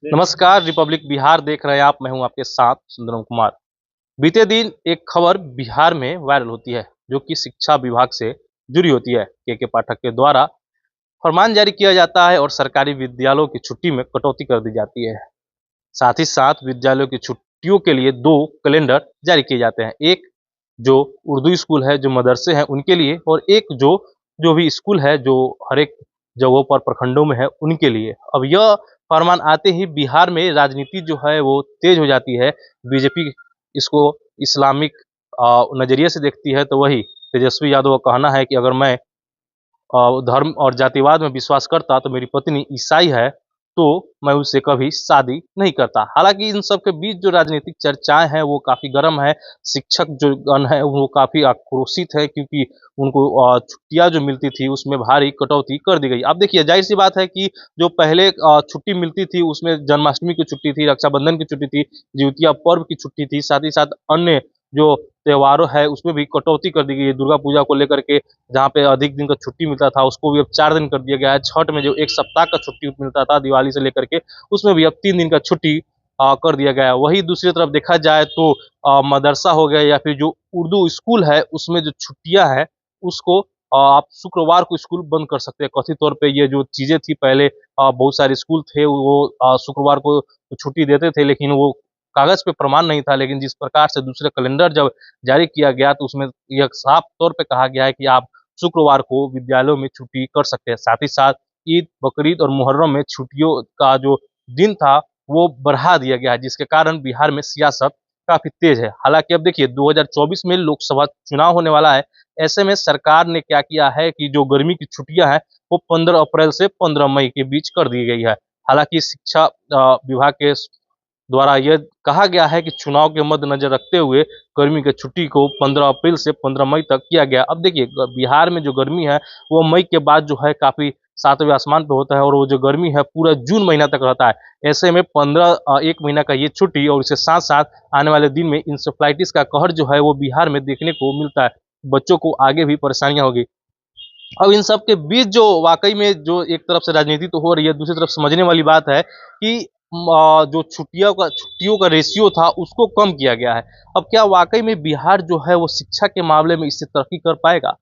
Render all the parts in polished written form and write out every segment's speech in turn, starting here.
नमस्कार, रिपब्लिक बिहार देख रहे हैं आप। मैं हूं आपके साथ सुंदरम कुमार। बीते दिन एक खबर बिहार में वायरल होती है जो कि शिक्षा विभाग से जुड़ी होती है। के पाठक के द्वारा फरमान जारी किया जाता है और सरकारी विद्यालयों की छुट्टी में कटौती कर दी जाती है। साथ ही साथ विद्यालयों की छुट्टियों के लिए दो कैलेंडर जारी किए जाते हैं। एक जो उर्दू स्कूल है, जो मदरसे हैं उनके लिए, और एक जो जो भी स्कूल है जो हर एक जगहों पर प्रखंडों में है उनके लिए। अब यह फरमान आते ही बिहार में राजनीति जो है वो तेज हो जाती है। बीजेपी इसको इस्लामिक नज़रिए से देखती है, तो वही तेजस्वी यादव का कहना है कि अगर मैं धर्म और जातिवाद में विश्वास करता तो मेरी पत्नी ईसाई है, तो मैं उससे कभी शादी नहीं करता। हालाँकि इन सब के बीच जो राजनीतिक चर्चाएँ हैं वो काफ़ी गर्म है। शिक्षक जो गण है वो काफ़ी आक्रोशित है, क्योंकि उनको छुट्टियाँ जो मिलती थी उसमें भारी कटौती कर दी गई। अब देखिए, ज़ाहिर-सी बात है कि जो पहले छुट्टी मिलती थी उसमें जन्माष्टमी की छुट्टी थी, रक्षाबंधन की छुट्टी थी, जिउतिया पर्व की छुट्टी थी, साथ ही साथ अन्य जो त्योहारों है उसमें भी कटौती कर दी गई है। दुर्गा पूजा को लेकर के जहाँ पे अधिक दिन का छुट्टी मिलता था उसको भी अब 4 दिन कर दिया गया है। छठ में जो 1 सप्ताह का छुट्टी मिलता था दिवाली से लेकर के, उसमें भी अब 3 दिन का छुट्टी कर दिया गया है। वहीं दूसरी तरफ देखा जाए तो मदरसा हो गया या फिर जो उर्दू स्कूल है उसमें जो छुट्टियाँ हैं उसको आप शुक्रवार को स्कूल बंद कर सकते हैं। कथित तौर पे ये जो चीज़ें थी पहले, बहुत सारे स्कूल थे वो शुक्रवार को छुट्टी देते थे, लेकिन वो कागज़ पे प्रमाण नहीं था। लेकिन जिस प्रकार से दूसरे कैलेंडर जब जारी किया गया तो उसमें यह साफ तौर पे कहा गया है कि आप शुक्रवार को विद्यालयों में छुट्टी कर सकते हैं। साथ ही साथ ईद, बकरीद और मुहर्रम में छुट्टियों का जो दिन था वो बढ़ा दिया गया है, जिसके कारण बिहार में सियासत काफ़ी तेज़ है। हालाँकि अब देखिए 2024 में लोकसभा चुनाव होने वाला है। ऐसे में सरकार ने क्या किया है कि जो गर्मी की छुट्टियाँ हैं वो 15 अप्रैल से 15 मई के बीच कर दी गई है। हालाँकि शिक्षा विभाग के द्वारा यह कहा गया है कि चुनाव के मद्देनजर रखते हुए गर्मी की छुट्टी को 15 अप्रैल से 15 मई तक किया गया। अब देखिए बिहार में जो गर्मी है वो मई के बाद जो है काफ़ी सातवें आसमान पे होता है, और वो जो गर्मी है पूरा जून महीना तक रहता है। ऐसे में 1 महीना का ये छुट्टी और इसके साथ-साथ आने वाले दिन में इंसेफ्लाइटिस का कहर जो है वो बिहार में देखने को मिलता है। बच्चों को आगे भी परेशानियाँ होगी। अब इन सब के बीच जो वाक़ई में जो एक तरफ से राजनीति तो हो रही है, दूसरी तरफ समझने वाली बात है कि जो छुट्टियों का रेशियो था उसको कम किया गया है। अब क्या वाक़ई में बिहार जो है वो शिक्षा के मामले में इससे तरक्की कर पाएगा?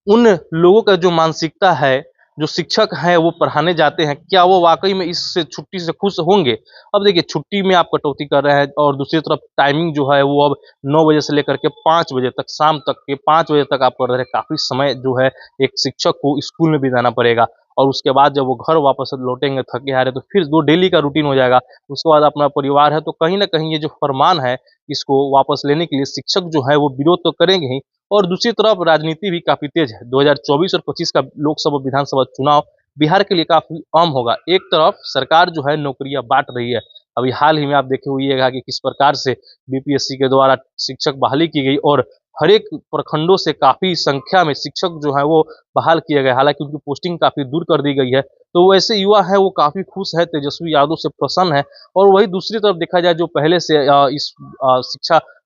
उन लोगों का जो मानसिकता है, जो शिक्षक हैं वो पढ़ाने जाते हैं, क्या वो वाक़ई में इस छुट्टी से खुश होंगे? अब देखिए, छुट्टी में आप कटौती कर रहे हैं और दूसरी तरफ टाइमिंग जो है वो अब 9 बजे से लेकर के 5 बजे तक, शाम तक के 5 बजे तक आप कर रहे हैं। काफ़ी समय जो है एक शिक्षक को स्कूल में बिताना पड़ेगा, और उसके बाद जब वो घर वापस लौटेंगे थके हारे तो फिर वो डेली का रूटीन हो जाएगा। उसके बाद अपना परिवार है, तो कहीं न कहीं ये जो फरमान है इसको वापस लेने के लिए शिक्षक जो है वो विरोध तो करेंगे ही, और दूसरी तरफ राजनीति भी काफ़ी तेज़ है। 2024 और 25 का लोकसभा विधानसभा चुनाव बिहार के लिए काफ़ी अहम होगा। एक तरफ सरकार जो है नौकरियाँ बाँट रही है। अभी हाल ही में आप देखे होइएगा कि किस प्रकार से बीपीएससी के द्वारा शिक्षक बहाली की गई, और हर एक प्रखंडों से काफ़ी संख्या में शिक्षक जो हैं वो बहाल किए गए। हालाँकि उनकी पोस्टिंग काफ़ी दूर कर दी गई है। तो वैसे युवा हैं वो काफ़ी खुश है, तेजस्वी यादव से प्रसन्न है। और वहीं दूसरी तरफ देखा जाए जो पहले से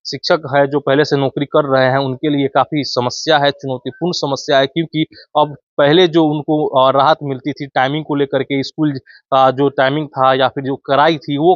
शिक्षक है जो पहले से नौकरी कर रहे हैं उनके लिए काफ़ी समस्या है, चुनौतीपूर्ण समस्या है, क्योंकि अब पहले जो उनको राहत मिलती थी टाइमिंग को लेकर के, स्कूल का जो टाइमिंग था या फिर जो कड़ाई थी वो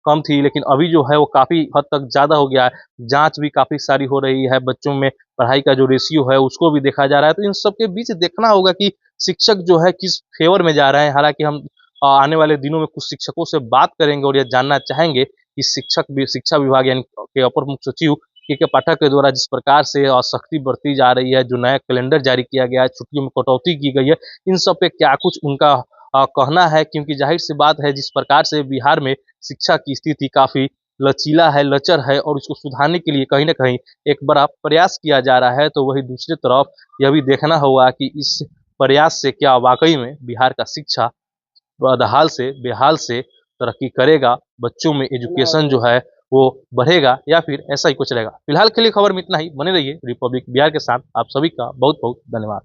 कम थी, लेकिन अभी जो है वो काफ़ी हद तक ज़्यादा हो गया है। जाँच भी काफ़ी सारी हो रही है, बच्चों में पढ़ाई का जो रेशियो है उसको भी देखा जा रहा है। तो इन सब के बीच देखना होगा कि शिक्षक जो है किस फ़ेवर में जा रहे हैं। हालाँकि हम आने वाले दिनों में कुछ शिक्षकों से बात करेंगे और ये जानना चाहेंगे कि शिक्षा विभाग यानी के अपर मुख्य सचिव के पाठक के द्वारा जिस प्रकार से सख्ती बरती जा रही है, जो नया कैलेंडर जारी किया गया है, छुट्टियों में कटौती की गई है, इन सब पे क्या कुछ उनका कहना है। क्योंकि ज़ाहिर-सी बात है जिस प्रकार से बिहार में शिक्षा की स्थिति काफ़ी लचीला है, लचर है, और इसको सुधारने के लिए कहीं न कहीं एक बड़ा प्रयास किया जा रहा है। तो वहीं दूसरी तरफ यह भी देखना होगा कि इस प्रयास से क्या वाक़ई में बिहार का शिक्षा बदहाल से बेहाल से तरक्की करेगा, बच्चों में एजुकेशन जो है वो बढ़ेगा, या फिर ऐसा ही कुछ रहेगा। फिलहाल के लिए खबर में इतना ही। बने रहिए रिपब्लिक बिहार के साथ। आप सभी का बहुत-बहुत धन्यवाद।